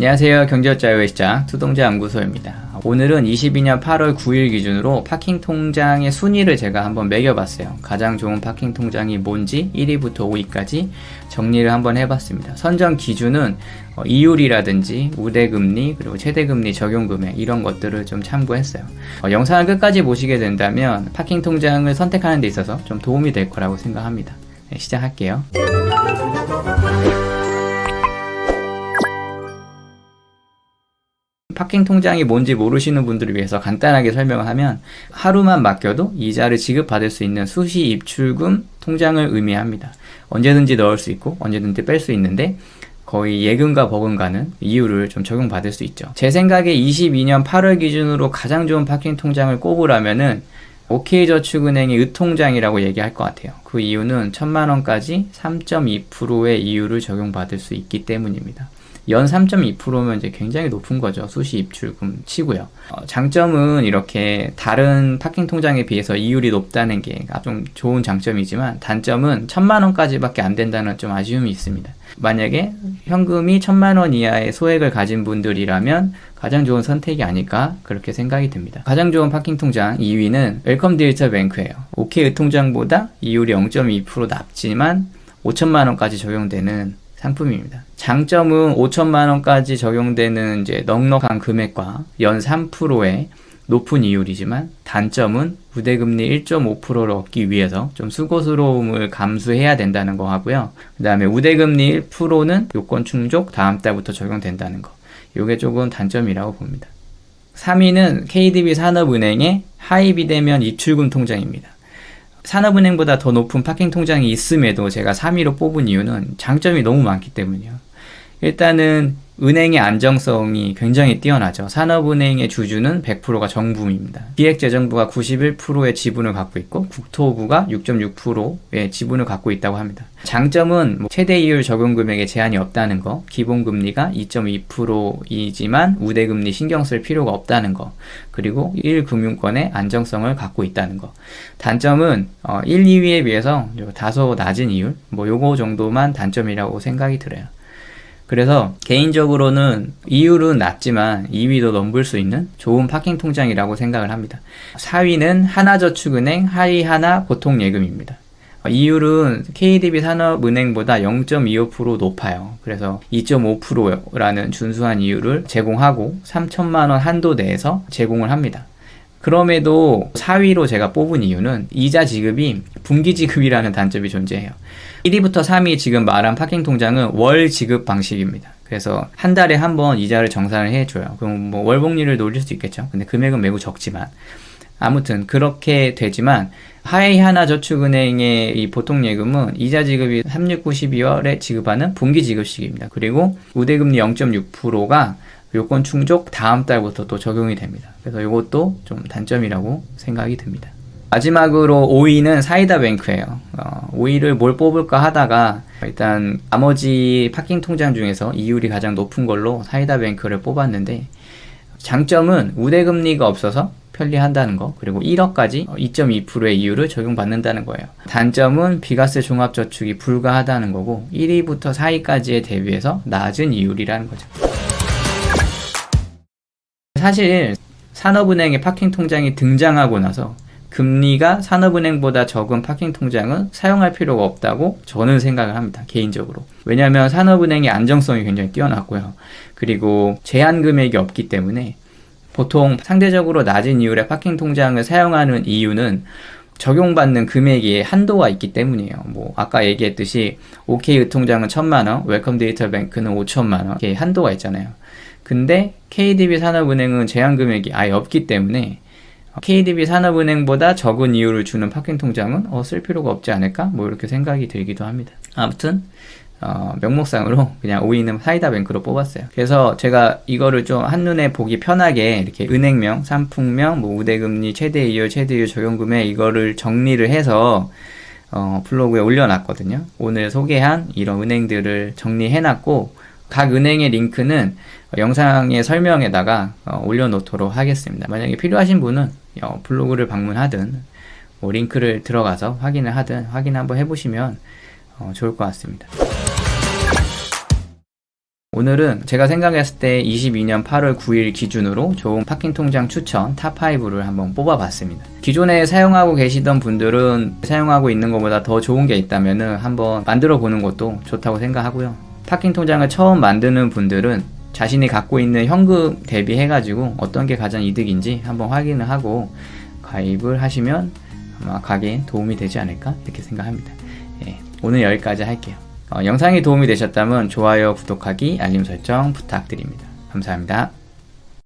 안녕하세요. 경제자유의 시작 투동자연구소입니다. 오늘은 22년 8월 9일 기준으로 파킹 통장의 순위를 제가 한번 매겨봤어요. 가장 좋은 파킹 통장이 뭔지 1위부터 5위까지 정리를 한번 해봤습니다. 선정 기준은 이율이라든지 우대금리 그리고 최대금리 적용금액 이런 것들을 좀 참고했어요. 영상을 끝까지 보시게 된다면 파킹 통장을 선택하는 데 있어서 좀 도움이 될 거라고 생각합니다. 네, 시작할게요. 파킹 통장이 뭔지 모르시는 분들을 위해서 간단하게 설명을 하면 하루만 맡겨도 이자를 지급받을 수 있는 수시 입출금 통장을 의미합니다. 언제든지 넣을 수 있고 언제든지 뺄 수 있는데 거의 예금과 버금가는 이율을 좀 적용받을 수 있죠. 제 생각에 22년 8월 기준으로 가장 좋은 파킹 통장을 꼽으라면은 OK저축은행의 으통장이라고 얘기할 것 같아요. 그 이유는 1000만원까지 3.2%의 이율을 적용받을 수 있기 때문입니다. 연 3.2%면 이제 굉장히 높은 거죠. 수시 입출금 치고요. 장점은 이렇게 다른 파킹 통장에 비해서 이율이 높다는 게 좀 좋은 장점이지만 단점은 1000만원까지밖에 안 된다는 좀 아쉬움이 있습니다. 만약에 현금이 1000만원 이하의 소액을 가진 분들이라면 가장 좋은 선택이 아닐까 그렇게 생각이 듭니다. 가장 좋은 파킹 통장 2위는 웰컴 디지털 뱅크예요. OK 통장보다 이율이 0.2% 낮지만 5천만원까지 적용되는 상품입니다. 장점은 5천만원까지 적용되는 이제 넉넉한 금액과 연 3%의 높은 이율이지만 단점은 우대금리 1.5%를 얻기 위해서 좀 수고스러움을 감수해야 된다는 거 하고요. 그 다음에 우대금리 1%는 요건 충족 다음 달부터 적용된다는 거. 요게 조금 단점이라고 봅니다. 3위는 KDB 산업은행의 하이 비대면 입출금 통장입니다. 산업은행보다 더 높은 파킹 통장이 있음에도 제가 3위로 뽑은 이유는 장점이 너무 많기 때문이에요. 일단은 은행의 안정성이 굉장히 뛰어나죠. 산업은행의 주주는 100%가 정부입니다. 기획재정부가 91%의 지분을 갖고 있고 국토부가 6.6%의 지분을 갖고 있다고 합니다. 장점은 최대 이율 적용금액에 제한이 없다는 거, 기본금리가 2.2%이지만 우대금리 신경 쓸 필요가 없다는 거, 그리고 1금융권의 안정성을 갖고 있다는 거. 단점은 1, 2위에 비해서 다소 낮은 이율, 요거 정도만 단점이라고 생각이 들어요. 그래서 개인적으로는 이율은 낮지만 2위도 넘볼 수 있는 좋은 파킹 통장이라고 생각을 합니다. 4위는 하나저축은행 하이하나 보통예금입니다. 이율은 KDB 산업은행보다 0.25% 높아요. 그래서 2.5%라는 준수한 이율을 제공하고 3천만원 한도 내에서 제공을 합니다. 그럼에도 4위로 제가 뽑은 이유는 이자 지급이 분기 지급이라는 단점이 존재해요. 1위부터 3위 지금 말한 파킹 통장은 월 지급 방식입니다. 그래서 한 달에 한 번 이자를 정산을 해줘요. 그럼 월복리를 노릴 수 있겠죠. 근데 금액은 매우 적지만 아무튼 그렇게 되지만 하이하나저축은행의 이 보통예금은 이자 지급이 3, 6, 9, 12월에 지급하는 분기 지급식입니다. 그리고 우대금리 0.6%가 요건 충족 다음 달부터 또 적용이 됩니다. 그래서 이것도 좀 단점이라고 생각이 듭니다. 마지막으로 5위는 사이다뱅크예요. 5위를 뭘 뽑을까 하다가 일단 나머지 파킹 통장 중에서 이율이 가장 높은 걸로 사이다뱅크를 뽑았는데 장점은 우대금리가 없어서 편리한다는 거, 그리고 1억까지 2.2%의 이율을 적용받는다는 거예요. 단점은 비과세 종합저축이 불가하다는 거고 1위부터 4위까지에 대비해서 낮은 이율이라는 거죠. 사실 산업은행의 파킹 통장이 등장하고 나서 금리가 산업은행보다 적은 파킹 통장은 사용할 필요가 없다고 저는 생각을 합니다. 개인적으로. 왜냐하면 산업은행의 안정성이 굉장히 뛰어났고요. 그리고 제한 금액이 없기 때문에 보통 상대적으로 낮은 이율의 파킹 통장을 사용하는 이유는 적용받는 금액에 한도가 있기 때문이에요. 아까 얘기했듯이 OK 으통장은 1000만원, 웰컴 디지털 뱅크는 5천만원 이렇게 한도가 있잖아요. 근데 KDB 산업은행은 제한 금액이 아예 없기 때문에 KDB 산업은행보다 적은 이율을 주는 파킹 통장은 쓸 필요가 없지 않을까? 이렇게 생각이 들기도 합니다. 아무튼 명목상으로 그냥 5위는 사이다뱅크로 뽑았어요. 그래서 제가 이거를 좀 한눈에 보기 편하게 이렇게 은행명, 상품명, 우대금리, 최대이율, 최대이율 적용금액 이거를 정리를 해서 블로그에 올려놨거든요. 오늘 소개한 이런 은행들을 정리해놨고 각 은행의 링크는 영상의 설명에다가 올려놓도록 하겠습니다. 만약에 필요하신 분은 블로그를 방문하든 링크를 들어가서 확인을 하든 확인 한번 해보시면 좋을 것 같습니다. 오늘은 제가 생각했을 때 22년 8월 9일 기준으로 좋은 파킹 통장 추천 탑5를 한번 뽑아봤습니다. 기존에 사용하고 계시던 분들은 사용하고 있는 것보다 더 좋은 게 있다면 한번 만들어 보는 것도 좋다고 생각하고요. 파킹 통장을 처음 만드는 분들은 자신이 갖고 있는 현금 대비해가지고 어떤 게 가장 이득인지 한번 확인을 하고 가입을 하시면 아마 가게에 도움이 되지 않을까 이렇게 생각합니다. 오늘 여기까지 할게요. 영상이 도움이 되셨다면 좋아요, 구독하기, 알림 설정 부탁드립니다. 감사합니다.